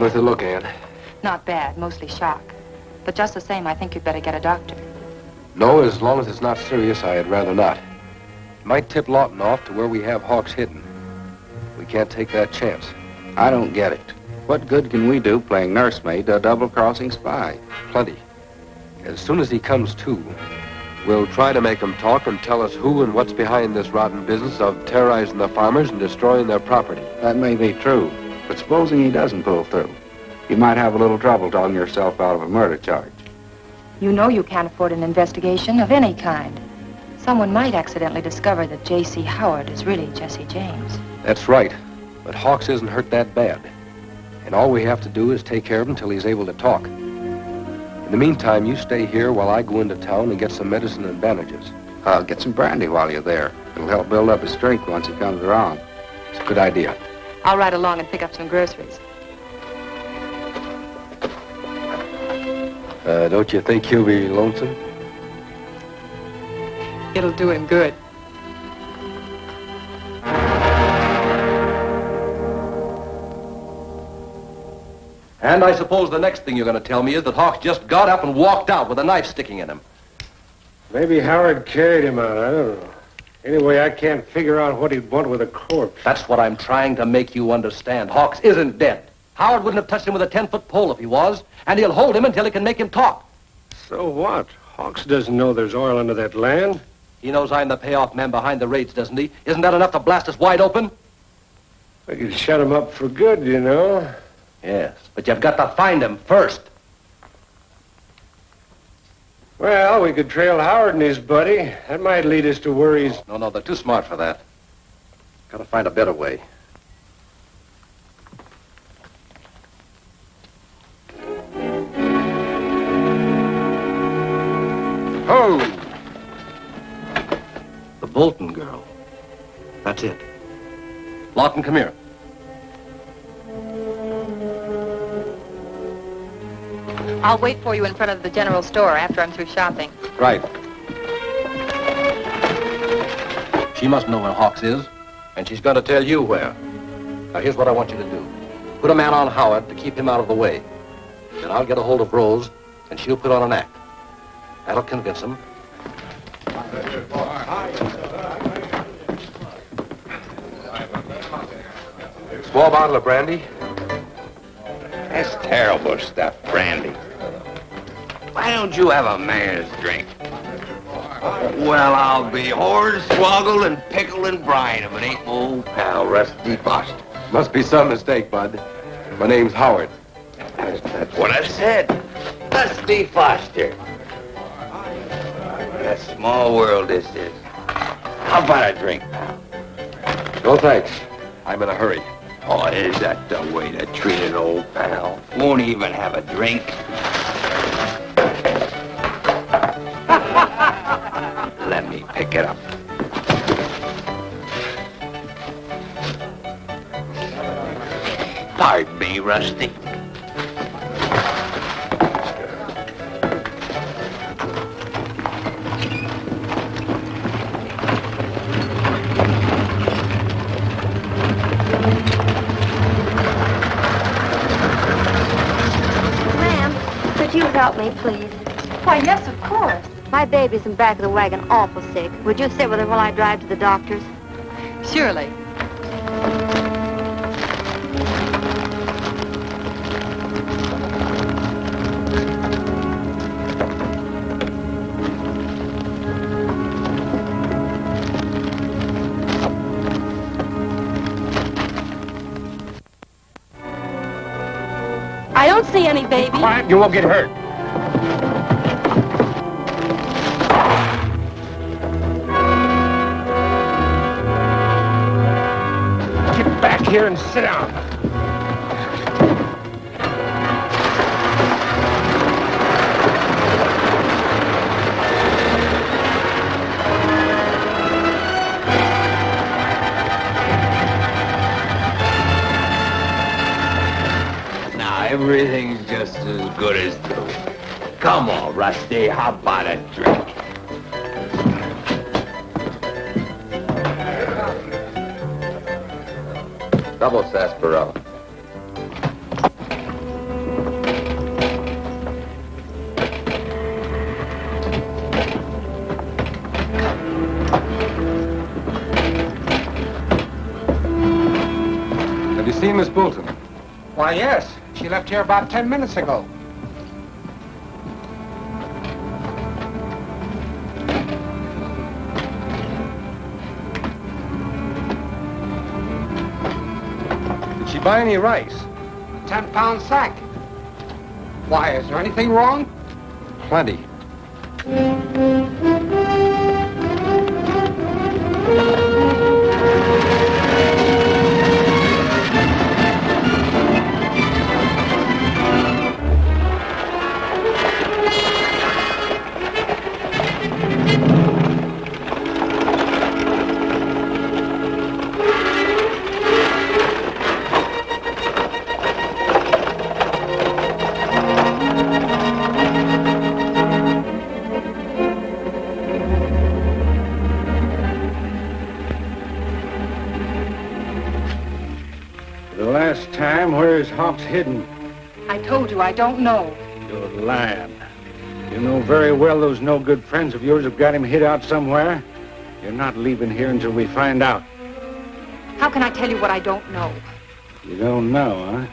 does it look, Ann? Not bad, mostly shock. But just the same, I think you'd better get a doctor. No, as long as it's not serious, I'd rather not. It might tip Lawton off to where we have Hawks hidden. We can't take that chance. I don't get it. What good can we do playing nursemaid to a double-crossing spy? Plenty. As soon as he comes to, we'll try to make him talk and tell us who and what's behind this rotten business of terrorizing the farmers and destroying their property. That may be true, but supposing he doesn't pull through, you might have a little trouble talking yourself out of a murder charge. You know you can't afford an investigation of any kind. Someone might accidentally discover that J.C. Howard is really Jesse James. That's right, but Hawks isn't hurt that bad. And all we have to do is take care of him till he's able to talk. In the meantime, you stay here while I go into town and get some medicine and bandages. I'll get some brandy while you're there. It'll help build up his strength once he comes around. It's a good idea. I'll ride along and pick up some groceries. Don't you think he'll be lonesome? It'll do him good. And I suppose the next thing you're going to tell me is that Hawks just got up and walked out with a knife sticking in him. Maybe Howard carried him out. I don't know. Anyway, I can't figure out what he'd want with a corpse. That's what I'm trying to make you understand. Hawks isn't dead. Howard wouldn't have touched him with a 10-foot pole if he was, and he'll hold him until he can make him talk. So what? Hawks doesn't know there's oil under that land. He knows I'm the payoff man behind the raids, doesn't he? Isn't that enough to blast us wide open? We could shut him up for good, you know. Yes, but you've got to find him first. Well, we could trail Howard and his buddy. That might lead us to where he's... No, they're too smart for that. Got to find a better way. Oh! The Bolton girl. That's it. Lawton, come here. I'll wait for you in front of the general store after I'm through shopping. Right. She must know where Hawks is, and she's going to tell you where. Now, here's what I want you to do. Put a man on Howard to keep him out of the way. Then I'll get a hold of Rose, and she'll put on an act. That'll convince him. Small bottle of brandy? That's terrible stuff, brandy. Why don't you have a man's drink? Well, I'll be hornswoggled and pickled and brine if it ain't my old pal, Rusty Foster. Must be some mistake, Bud. My name's Howard. That's what I said. Rusty Foster. What a small world this is. How about a drink, pal? No thanks. I'm in a hurry. Oh, is that the way to treat an old pal? Won't even have a drink? Let me pick it up. Pardon me, Rusty. Help me, please. Why, yes, of course. My baby's in back of the wagon, awful sick. Would you sit with her while I drive to the doctor's? Surely. I don't see any baby. Quiet, you won't get hurt. Get back here and sit down. Everything's just as good as new. Come on, Rusty, how about a drink? Double sarsaparilla. Miss Bolton? Why, yes. She left here about 10 minutes ago. Did she buy any rice? A 10-pound sack. Why, is there anything wrong? Plenty. Last time, where is Hawks hidden? I told you I don't know. You're lying. You know very well those no-good friends of yours have got him hid out somewhere. You're not leaving here until we find out. How can I tell you what I don't know? You don't know, huh?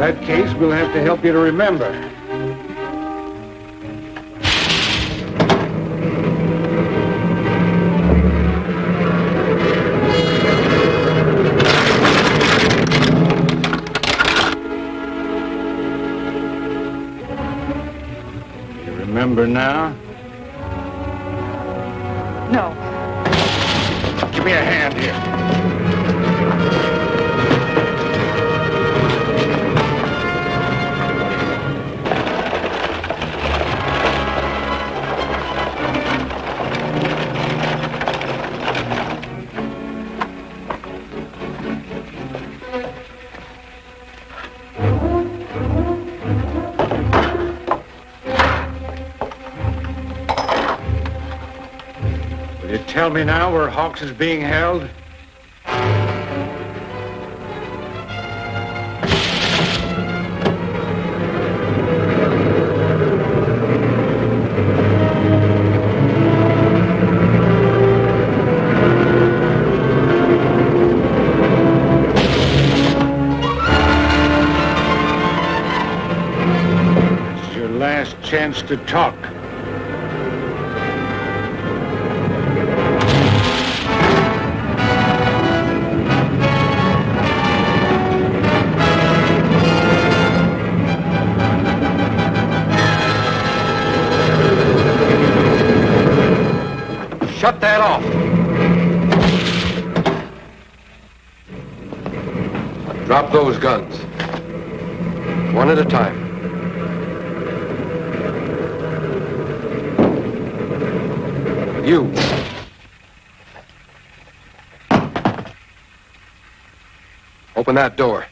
In that case, we'll have to help you to remember. You remember now? No. Give me a hand here. Tell me now where Hawks is being held? This is your last chance to talk. Shut that off. Drop those guns. One at a time. You. Open that door.